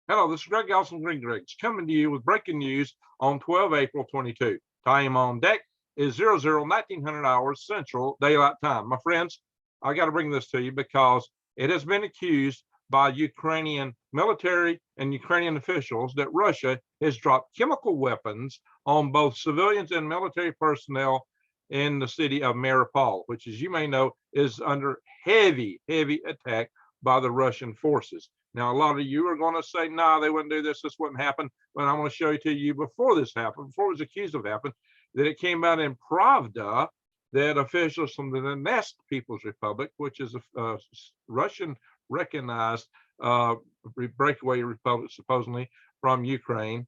Hello, this is Greg Galson, Green Greg's coming to you with breaking news on 12 April 22. Time on deck is 1900 hours Central Daylight Time. My friends, I got to bring this to you because it has been accused by Ukrainian military and Ukrainian officials that Russia has dropped chemical weapons on both civilians and military personnel in the city of Mariupol, which, as you may know, is under heavy attack by the Russian forces. Now, a lot of you are going to say, no, nah, they wouldn't do this. This wouldn't happen. But I'm going to show you to you before this happened, before it was accused of happening, that it came out in Pravda that officials from the Donetsk People's Republic, which is a Russian recognized breakaway republic, supposedly from Ukraine,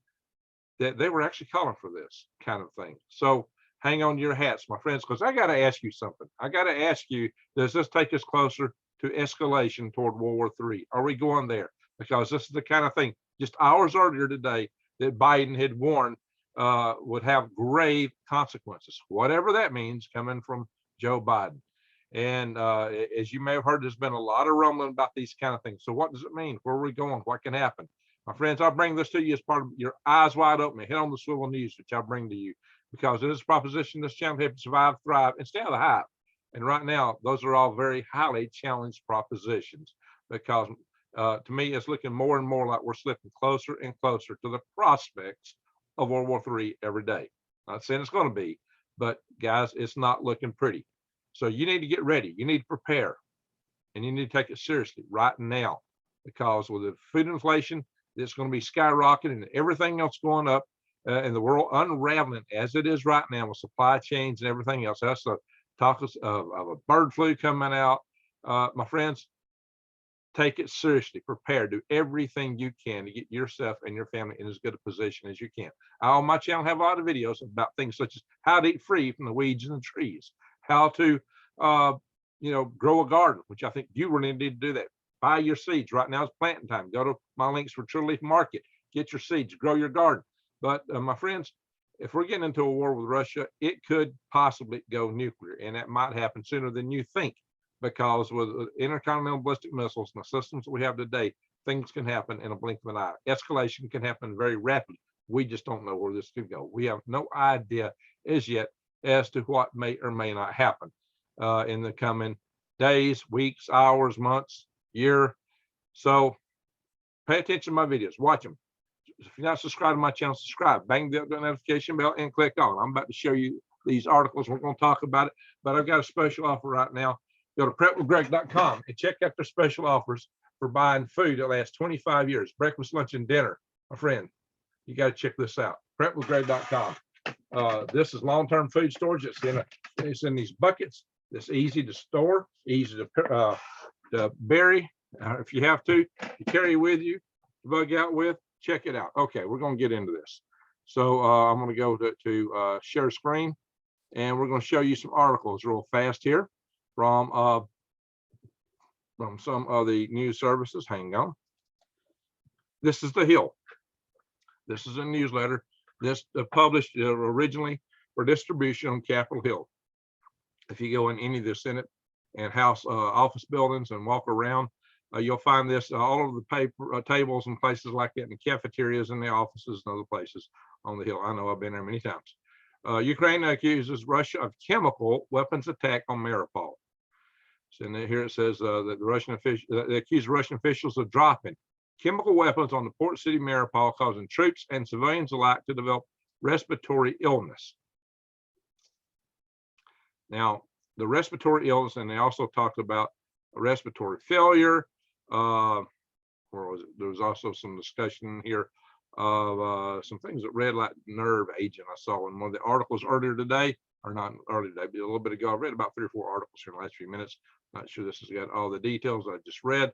that they were actually calling for this kind of thing. So hang on to your hats, my friends, because I got to ask you something. I got to ask you, does this take us closer to escalation toward World War III? Are we going there? Because this is the kind of thing, just hours earlier today, that Biden had warned would have grave consequences, whatever that means, coming from Joe Biden. And as you may have heard, there's been a lot of rumbling about these kind of things. So what does it mean? Where are we going? What can happen? My friends, I'll bring this to you as part of your eyes wide open, head on the swivel news, which I'll bring to you, because it is a proposition this channel here to survive, thrive, and stay out of the hype. And right now, those are all very highly challenged propositions, because to me, it's looking more and more like we're slipping closer and closer to the prospects of World War III every day. Not saying it's going to be, but guys, it's not looking pretty. So you need to get ready. You need to prepare, and you need to take it seriously right now, because with the food inflation, it's going to be skyrocketing and everything else going up, and the world unraveling as it is right now with supply chains and everything else. That's the talk of a bird flu coming out. My friends, take it seriously. Prepare. Do everything you can to get yourself and your family in as good a position as you can. I, on my channel, have a lot of videos about things such as how to eat free from the weeds and the trees, how to grow a garden, which I think you really need to do that. Buy your seeds. Right now is planting time. Go to my links for True Leaf Market. Get your seeds. Grow your garden. But my friends, if we're getting into a war with Russia, it could possibly go nuclear, and that might happen sooner than you think, because with intercontinental ballistic missiles and the systems that we have today, things can happen in a blink of an eye. Escalation can happen very rapidly. We just don't know where this could go. We have no idea as yet as to what may or may not happen in the coming days, weeks, hours, months, year. So pay attention to my videos. Watch them. If you're not subscribed to my channel, subscribe. Bang the notification bell and click on. I'm about to show you these articles. We're going to talk about it, but I've got a special offer right now. Go to prepwithgreg.com and check out their special offers for buying food that lasts 25 years. Breakfast, lunch, and dinner. My friend, you got to check this out. Prepwithgreg.com. This is long-term food storage. It's in these buckets. It's easy to store, easy to bury if you have to carry with you, to bug out with. Check it out. Okay, we're going to get into this. So I'm going to go to share screen, and we're going to show you some articles real fast here from some of the news services. Hang on. This is The Hill. This is a newsletter. This published originally for distribution on Capitol Hill. If you go in any of the Senate and House office buildings and walk around, you'll find this all over the paper tables and places like that, in the cafeterias and the offices and other places on the Hill. I know I've been there many times. Ukraine accuses Russia of chemical weapons attack on Mariupol. So here it says that they accuse Russian officials of dropping chemical weapons on the port city of Mariupol, causing troops and civilians alike to develop respiratory illness. Now, the respiratory illness, and they also talked about respiratory failure. Where was it? There was also some discussion here of some things that red light nerve agent I saw in one of the articles earlier today, or not earlier today, but a little bit ago. I read about 3 or 4 articles here in the last few minutes. Not sure this has got all the details I just read.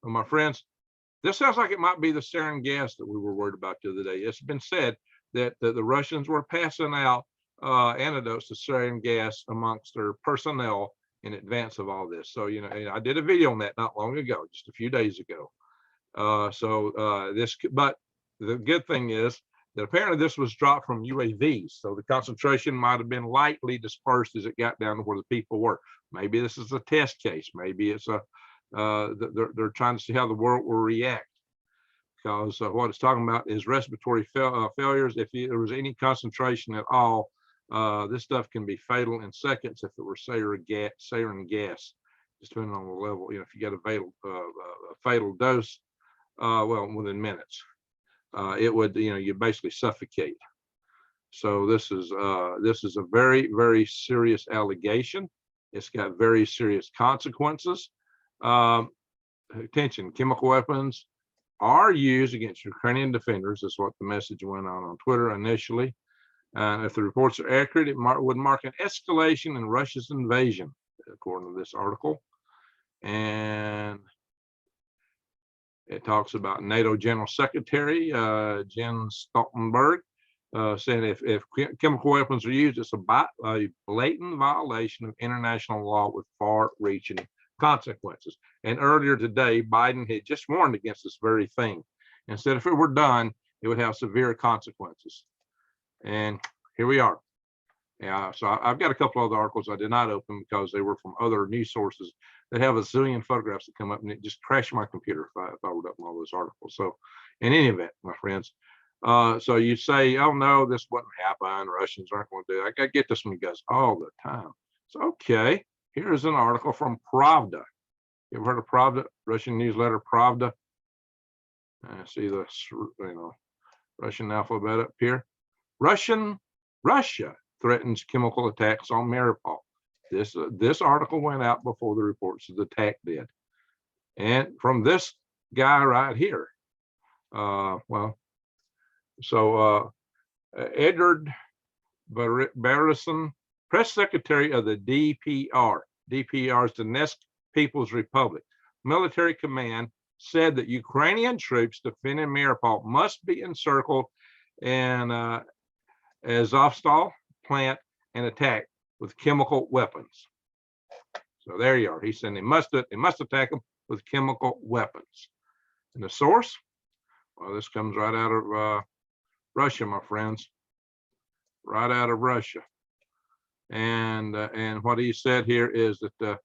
But my friends, this sounds like it might be the sarin gas that we were worried about the other day. It's been said that the Russians were passing out antidotes to sarin gas amongst their personnel in advance of all this. So, I did a video on that not long ago, just a few days ago. But the good thing is that apparently this was dropped from UAVs. So the concentration might have been lightly dispersed as it got down to where the people were. Maybe this is a test case. Maybe it's they're trying to see how the world will react. because what it's talking about is respiratory failures. If there was any concentration at all, this stuff can be fatal in seconds if it were sarin gas, just depending on the level. You know, if you get a fatal dose, well, within minutes, it would, you know, you basically suffocate. So this is a very, very serious allegation. It's got very serious consequences. Attention, chemical weapons are used against Ukrainian defenders. That's what the message went on Twitter initially. If the reports are accurate, it would mark an escalation in Russia's invasion, according to this article. And it talks about NATO General Secretary Jens Stoltenberg saying if chemical weapons are used, it's a blatant violation of international law with far-reaching consequences. And earlier today, Biden had just warned against this very thing and said if it were done, it would have severe consequences. And here we are. Yeah, so I've got a couple other articles I did not open because they were from other news sources that have a zillion photographs that come up, and it just crashed my computer if I would open all those articles. So in any event, my friends, so you say, oh no, this wouldn't happen. Russians aren't going to do it. I get this from you guys all the time. So okay, here's an article from Pravda. You ever heard of Pravda? Russian newsletter Pravda. See the Russian alphabet up here. Russia threatens chemical attacks on Mariupol. This article went out before the reports of the attack did, and from this guy right here. Edward Barrison, press secretary of the DPR. DPR is the Donetsk People's Republic military command, said that Ukrainian troops defending Mariupol must be encircled in Azovstal plant and attacked with chemical weapons. So there you are. He said they must attack them with chemical weapons. And the source? Well, this comes right out of Russia, my friends. Right out of Russia. And what he said here is that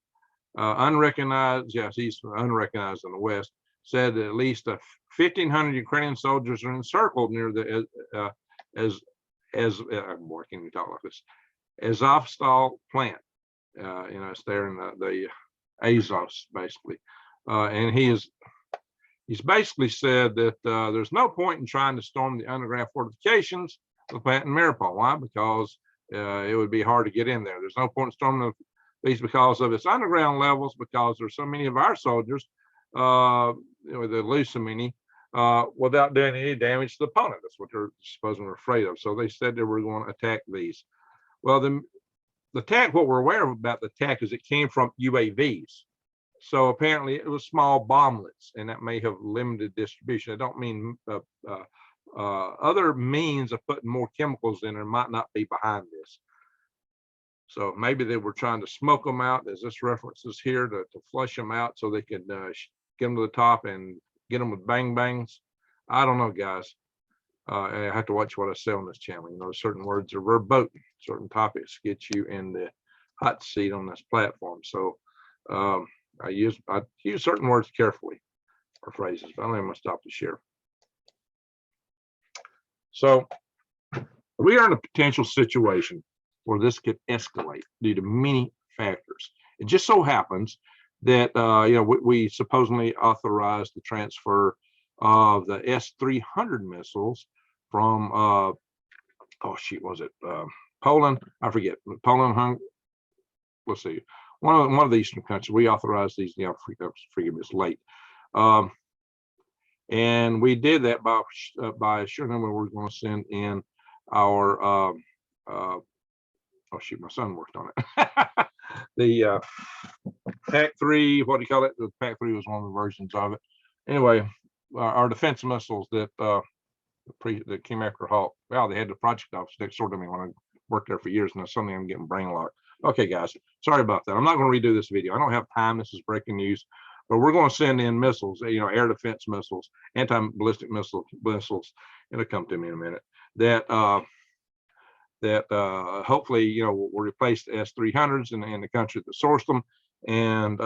unrecognized, yes, he's unrecognized in the West, said that at least 1,500 Ukrainian soldiers are encircled near the boy, can you talk like this? Azovstal plant. It's there in the Azovs, basically. And he's basically said that there's no point in trying to storm the underground fortifications of the plant in Mariupol. Why? Because it would be hard to get in there. There's no point in storming these because of its underground levels, because there's so many of our soldiers, they lose so many, without doing any damage to the opponent. That's what they're supposedly afraid of. So they said they were going to attack these. Well, the attack, what we're aware of about the attack is it came from UAVs. So apparently it was small bomblets, and that may have limited distribution. I don't mean other means of putting more chemicals in there might not be behind this. So maybe they were trying to smoke them out, as this references here, to flush them out so they could get them to the top and get them with bang bangs. I don't know, guys. I have to watch what I say on this channel. Certain words are verboten. Certain topics get you in the hot seat on this platform. So I use certain words carefully, or phrases, but I'm going to stop the share. So we are in a potential situation where this could escalate due to many factors. It just so happens that we supposedly authorized the transfer of the S-300 missiles from Poland? I forget. Poland, Hungary. Let's see. One of the Eastern countries. We authorized these. Forgive me, it's late. And we did that by assuring them we were going to send in our my son worked on it. The PAC-3, what do you call it? The PAC-3 was one of the versions of it. Anyway, our defense missiles that came after Hawk. Well, they had the project office next door to me when I worked there for years, and suddenly I'm getting brain locked. Okay, guys, sorry about that. I'm not going to redo this video. I don't have time. This is breaking news. But we're going to send in missiles, air defense missiles, anti-ballistic missiles. It'll come to me in a minute. That hopefully, will replace the S-300s in the country that sourced them. And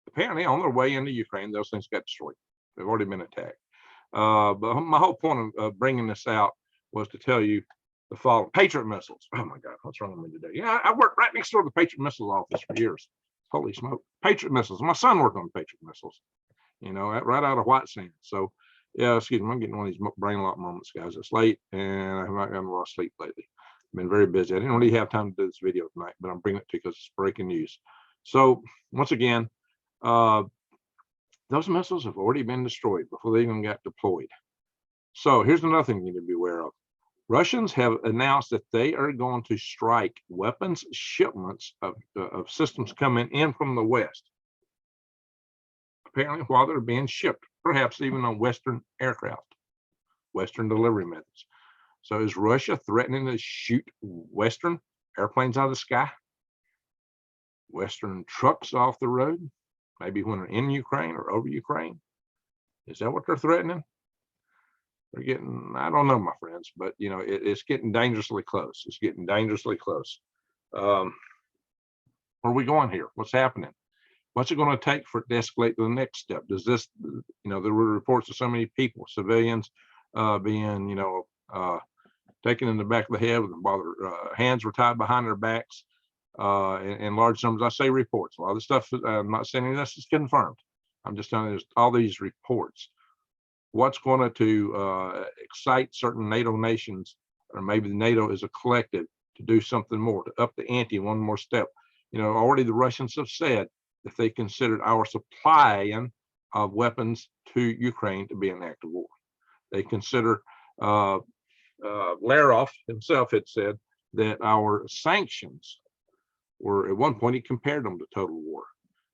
apparently on their way into Ukraine, those things got destroyed. They've already been attacked. But my whole point of bringing this out was to tell you the following. Patriot missiles. Oh my God, what's wrong with me today? Yeah, I worked right next door to the Patriot Missiles office for years. Holy smoke. Patriot missiles. My son worked on Patriot missiles, right out of White Sands. So yeah, excuse me, I'm getting one of these brain lock moments, guys. It's late and I have not gotten a lot of sleep lately. I've been very busy. I didn't really have time to do this video tonight, but I'm bringing it to you because it's breaking news. So once again, those missiles have already been destroyed before they even got deployed. So here's another thing you need to be aware of. Russians have announced that they are going to strike weapons shipments of systems coming in from the West, apparently while they're being shipped, perhaps even on Western aircraft, Western delivery methods. So is Russia threatening to shoot Western airplanes out of the sky? Western trucks off the road? Maybe when they're in Ukraine or over Ukraine? Is that what they're threatening? They're getting, I don't know, my friends, but it's getting dangerously close. It's getting dangerously close. Where are we going here? What's happening? What's it going to take for it to escalate to the next step? Does this, there were reports of so many people, civilians being, taken in the back of the head while their hands were tied behind their backs in large numbers. I say reports. A lot of the stuff, I'm not saying this is confirmed. I'm just telling you there's all these reports. What's going to excite certain NATO nations, or maybe the NATO as a collective, to do something more, to up the ante one more step? Already the Russians have said that they considered our supplying of weapons to Ukraine to be an act of war. They consider, Lavrov himself had said that our sanctions were, at one point, he compared them to total war.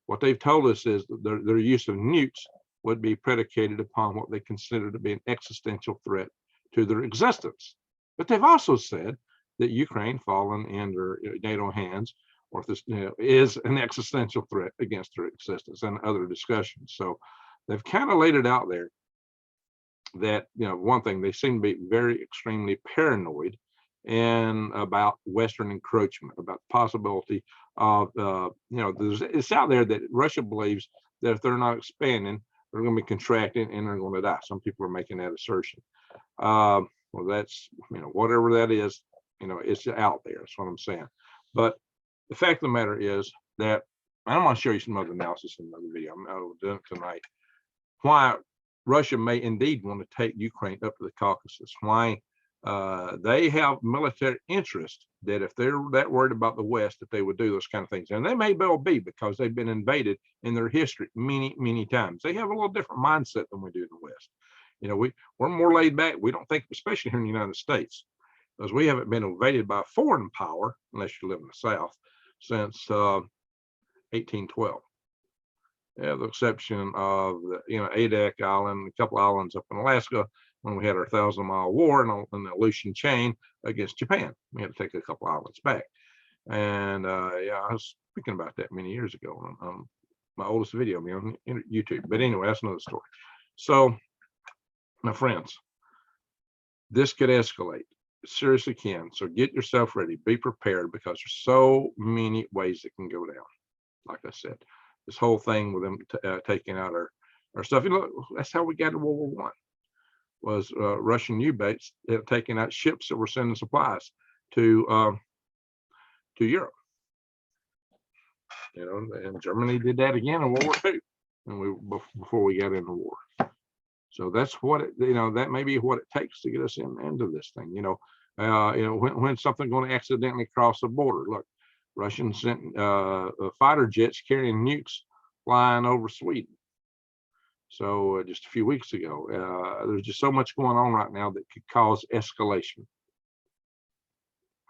What they've told us is that their use of nukes would be predicated upon what they consider to be an existential threat to their existence. But they've also said that Ukraine falling under NATO hands, or if this is an existential threat against their existence, and other discussions. So they've kind of laid it out there that, one thing, they seem to be very extremely paranoid and about Western encroachment, about the possibility of, it's out there that Russia believes that if they're not expanding, they're going to be contracting and they're going to die. Some people are making that assertion. Well, that's, whatever that is, it's out there. That's what I'm saying. But the fact of the matter is that, I'm going to show you some other analysis in another video. I'm doing it tonight. Why Russia may indeed want to take Ukraine up to the Caucasus. Why they have military interest, that if they're that worried about the West, that they would do those kind of things. And they may well be, because they've been invaded in their history many, many times. They have a little different mindset than we do in the West. We're more laid back. We don't think, especially here in the United States, because we haven't been invaded by a foreign power, unless you live in the South, since 1812. Yeah, the exception of Adak Island, a couple islands up in Alaska, when we had our 1,000-mile war and the Aleutian chain against Japan. We had to take a couple islands back. And I was speaking about that many years ago on my oldest video on YouTube. But anyway, that's another story. So, my friends, this could escalate. It seriously can. So get yourself ready. Be prepared, because there's so many ways it can go down. Like I said, this whole thing with them taking out our stuff. That's how we got to World War I. Was Russian U-boats taking out ships that were sending supplies to Europe. And Germany did that again in World War II, and before we got into war. So that's what that may be what it takes to get us into this thing. When something's going to accidentally cross the border. Look, Russians sent fighter jets carrying nukes flying over Sweden. So just a few weeks ago, there's just so much going on right now that could cause escalation.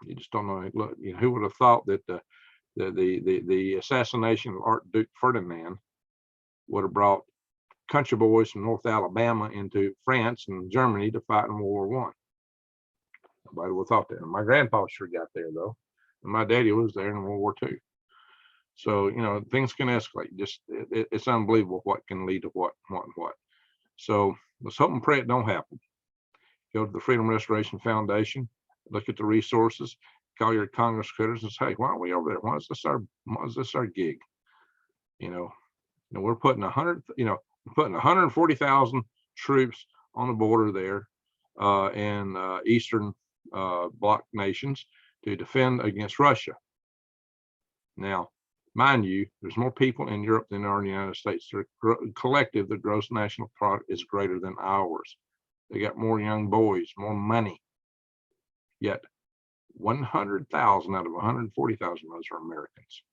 You just don't know. Look, who would have thought that the assassination of Archduke Ferdinand would have brought country boys from North Alabama into France and Germany to fight in World War I? Nobody would have thought that. And my grandpa sure got there, though, and my daddy was there in World War II. So, things can escalate. Just it's unbelievable what can lead to what. So let's hope and pray it don't happen. Go to the Freedom Restoration Foundation, look at the resources, call your Congress critters and say, hey, why aren't we over there? Why is this our gig? We're putting 140,000 troops on the border there and Eastern Bloc nations to defend against Russia. Now, mind you, there's more people in Europe than there are in the United States. Their collective, the gross national product is greater than ours. They got more young boys, more money. Yet 100,000 out of 140,000 of those are Americans.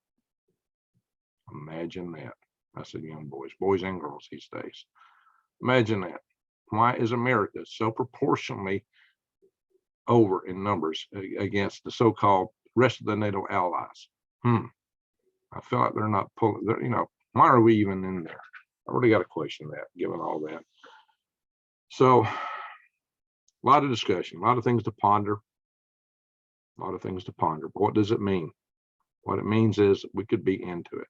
Imagine that. I said young boys and girls these days. Imagine that. Why is America so proportionally over in numbers against the so-called rest of the NATO allies? I feel like they're not pulling, you know, why are we even in there? I really got to question that, given all that. So, a lot of discussion, a lot of things to ponder, But what does it mean? What it means is we could be into it.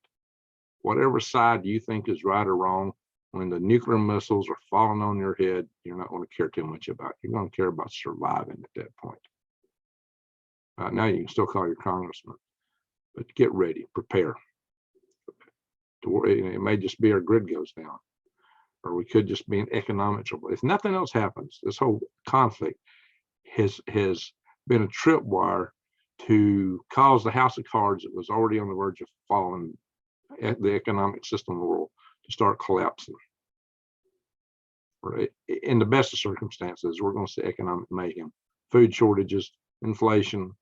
Whatever side you think is right or wrong, when the nuclear missiles are falling on your head, you're not going to care too much about it. You're going to care about surviving at that point. Now you can still call your congressman, but get ready, prepare. It may just be our grid goes down, or we could just be in economic trouble. If nothing else happens, this whole conflict has been a tripwire to cause the house of cards that was already on the verge of falling, the economic system of the world, to start collapsing. Right? In the best of circumstances, we're going to see economic mayhem, food shortages, inflation.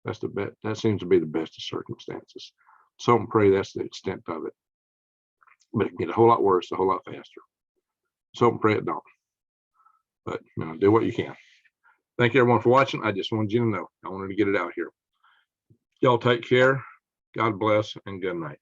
That's the best. That seems to be the best of circumstances. So and pray that's the extent of it. But it can get a whole lot worse, a whole lot faster. So and pray it don't. But you know, do what you can. Thank you everyone for watching. I just wanted you to know. I wanted to get it out here. Y'all take care. God bless and good night.